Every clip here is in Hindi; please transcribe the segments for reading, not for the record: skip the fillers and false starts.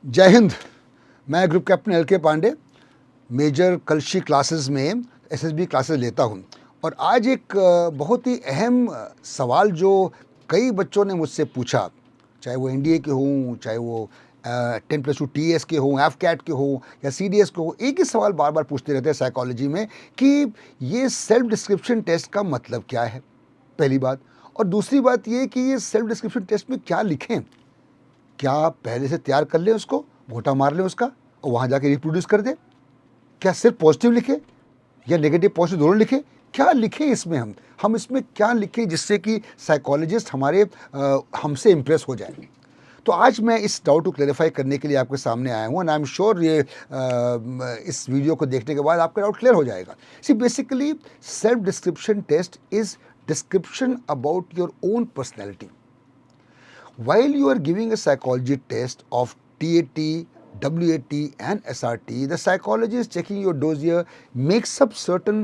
जय हिंद। मैं ग्रुप कैप्टन एल के पांडे मेजर कलशी क्लासेस में एसएसबी क्लासेस लेता हूं और आज एक बहुत ही अहम सवाल जो कई बच्चों ने मुझसे पूछा, चाहे वो एनडीए के हों, चाहे वो 10+2 टीएस के हों, एफकैट के हों या सीडीएस के हों, एक ही सवाल बार बार पूछते रहते हैं साइकोलॉजी में कि ये सेल्फ डिस्क्रिप्शन टेस्ट का मतलब क्या है, पहली बात। और दूसरी बात ये कि ये सेल्फ डिस्क्रिप्शन टेस्ट में क्या लिखें, क्या आप पहले से तैयार कर लें, उसको घोटा मार लें उसका और वहाँ जाके रिप्रोड्यूस कर दें? क्या सिर्फ पॉजिटिव लिखें या नेगेटिव पॉजिटिव दोनों लिखें? क्या लिखें इसमें? हम इसमें क्या लिखें जिससे कि साइकोलॉजिस्ट हमसे इम्प्रेस हो जाए? तो आज मैं इस डाउट को क्लैरिफाई करने के लिए आपके सामने आया हूँ एंड आई एम श्योर ये इस वीडियो को देखने के बाद आपका डाउट क्लियर हो जाएगा। See basically self description test is description about your own personality. While you are giving a psychology test of TAT, WAT and SRT, the psychologist checking your dossier makes up certain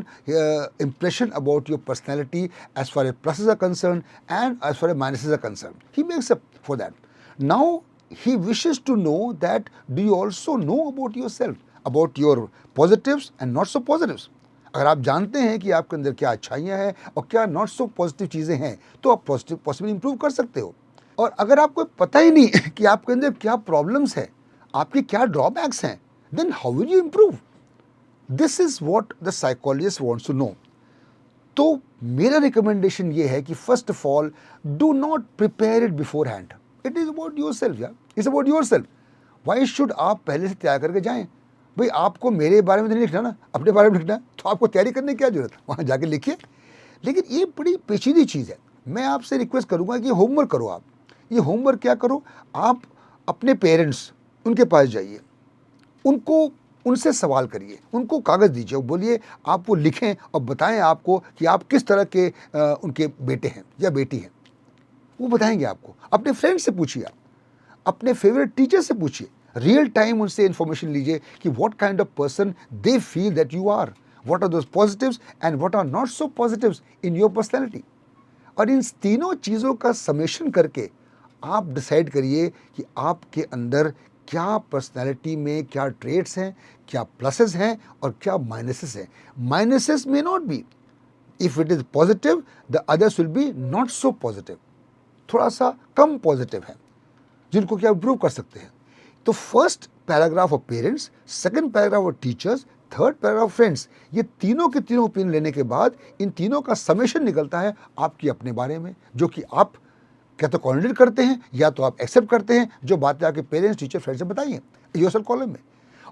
impression about your personality as far as pluses are concerned and as far as minuses are concerned. He makes up for that. Now he wishes to know that do you also know about yourself, about your positives and not so positives. अगर आप जानते हैं कि आपके अंदर क्या अच्छाइयाँ हैं और क्या नॉट सो पॉजिटिव चीज़ें हैं तो आप पॉसिबली इंप्रूव कर सकते हो। और अगर आपको पता ही नहीं कि आपके अंदर क्या प्रॉब्लम्स है, आपके क्या ड्रॉबैक्स हैं, then how will you improve? This is what the psychologist wants to know. तो मेरा रिकमेंडेशन ये है कि first of all do not prepare it beforehand. It is about yourself यार, it's about yourself. Why should आप पहले से तैयार करके जाएं? भाई आपको मेरे बारे में तो नहीं लिखना ना, अपने बारे में लिखना है, तो आपको तैयारी करने की क्या जरूरत है? वहाँ जाके लिखिए. लेकिन ये बड़ी पेचीदी चीज़ है. मैं आपसे रिक्वेस्ट करूँगा कि होमवर्क करो. आप ये होमवर्क क्या करो, आप अपने पेरेंट्स उनके पास जाइए, उनसे सवाल करिए, उनको कागज़ दीजिए और बोलिए आप वो लिखें और बताएं आपको कि आप किस तरह के उनके बेटे हैं या बेटी हैं. वो बताएंगे आपको. अपने फ्रेंड से पूछिए, आप अपने फेवरेट टीचर से पूछिए, रियल टाइम उनसे इंफॉर्मेशन लीजिए कि what kind of person they feel that you are, what are those positives and what are not so positives in your personality. और इन तीनों चीज़ों का समेशन करके आप डिसाइड करिए कि आपके अंदर क्या पर्सनैलिटी में क्या ट्रेट्स हैं, क्या प्लसेस हैं और क्या माइनसेस हैं. Minuses may not be, if it is positive the others will be not so positive, थोड़ा सा कम पॉजिटिव है जिनको क्या इम्प्रूव कर सकते हैं. तो first paragraph of parents, second paragraph of teachers, third paragraph friends, ये तीनों के तीनों ओपिनियन लेने के बाद इन तीनों का समेशन निकलता है आपकी अपने बारे में, जो कि आप क्या तो कॉन्डिडेट करते हैं या तो आप एक्सेप्ट करते हैं जो बातें आपके पेरेंट्स, टीचर, फ्रेंड्स से बताइए योरसेल्फ कॉलम में.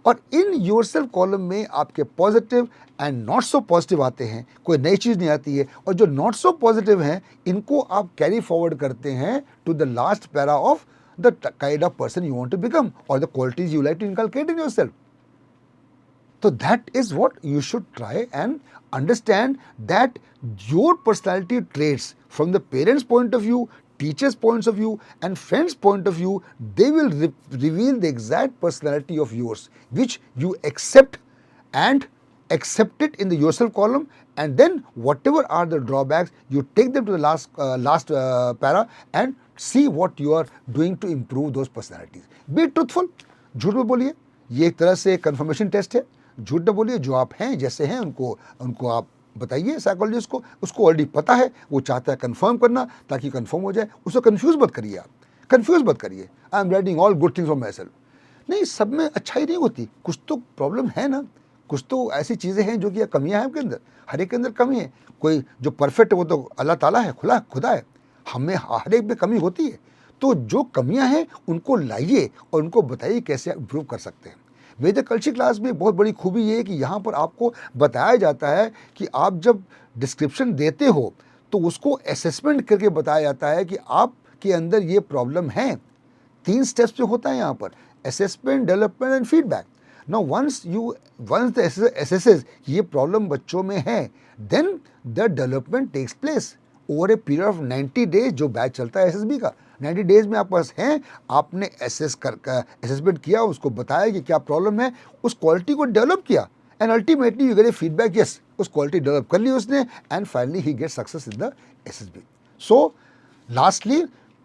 और इन योरसेल्फ कॉलम में आपके positive and not so positive आते हैं, कोई नई चीज़ नहीं आती है. और जो नॉट सो पॉजिटिव हैं इनको आप कैरी फॉरवर्ड करते हैं to the last para of the kind of person you want to become और the qualities you like to inculcate in yourself. So that is what you should try and understand, that your personality traits from the parents' point of view, teachers' points of view and friends' point of view, they will reveal the exact personality of yours, which you accept and accept it in the yourself column, and then whatever are the drawbacks, you take them to the last para and see what you are doing to improve those personalities. Be truthful. झूठ मत बोलिए. ये एक तरह से कंफर्मेशन टेस्ट है. झूठ न बोलिए, जो आप हैं जैसे हैं उनको आप बताइए साइकोलॉजिस्ट को. उसको ऑलरेडी पता है, वो चाहता है कंफर्म करना ताकि कंफर्म हो जाए. उसको कंफ्यूज मत करिए. आप कंफ्यूज मत करिए. I am writing all good things for my self. नहीं, सब में अच्छाई नहीं होती, कुछ तो प्रॉब्लम है ना, कुछ तो ऐसी चीज़ें हैं जो कि कमियां हैं आपके अंदर. हर एक के अंदर कमी है. कोई जो परफेक्ट है वो तो अल्लाह ताला है, खुदा है. हमें हर एक में कमी होती है. तो जो कमियां हैं उनको लाइए और उनको बताइए कैसे इम्प्रूव कर सकते हैं. वेद कलशी क्लास में बहुत बड़ी खूबी ये है कि यहाँ पर आपको बताया जाता है कि आप जब डिस्क्रिप्शन देते हो तो उसको असेसमेंट करके बताया जाता है कि आपके अंदर ये प्रॉब्लम है. 3 स्टेप्स पे होता है यहाँ पर, assessment, development and feedback. Now once the assesses ये प्रॉब्लम बच्चों में है, then the development takes place over a period of 90 days. जो बैच चलता है एसएसबी का, 90 डेज में आपके पास हैं, आपने असेसमेंट किया, उसको बताया कि क्या प्रॉब्लम है, उस क्वालिटी को डेवलप किया and ultimately you get a feedback, yes उस क्वालिटी डेवलप कर ली उसने and finally he get success in the SSB. So lastly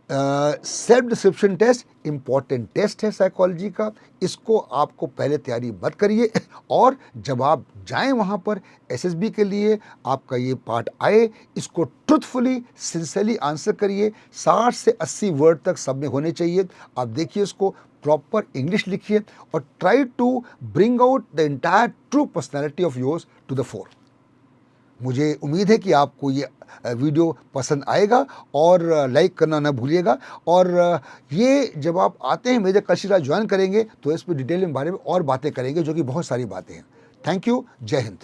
self description test important test है साइकोलॉजी का, इसको आपको पहले तैयारी मत करिए और जब आप जाएं वहाँ पर एसएसबी के लिए, आपका ये पार्ट आए, इसको ट्रुथफुली सिंसियरली आंसर करिए। 60 से 80 वर्ड तक सब में होने चाहिए। आप देखिए इसको, प्रॉपर इंग्लिश लिखिए और try to bring out the entire true personality of yours to the fore. मुझे उम्मीद है कि आपको ये वीडियो पसंद आएगा और लाइक करना ना भूलिएगा। और ये जब आप आते हैं मेजर कल्चरल क्लास ज्वाइन करेंगे तो इस पर डिटेल में बारे में और बातें करेंगे, जो कि बहुत सारी बातें हैं। Thank you. जय हिंद।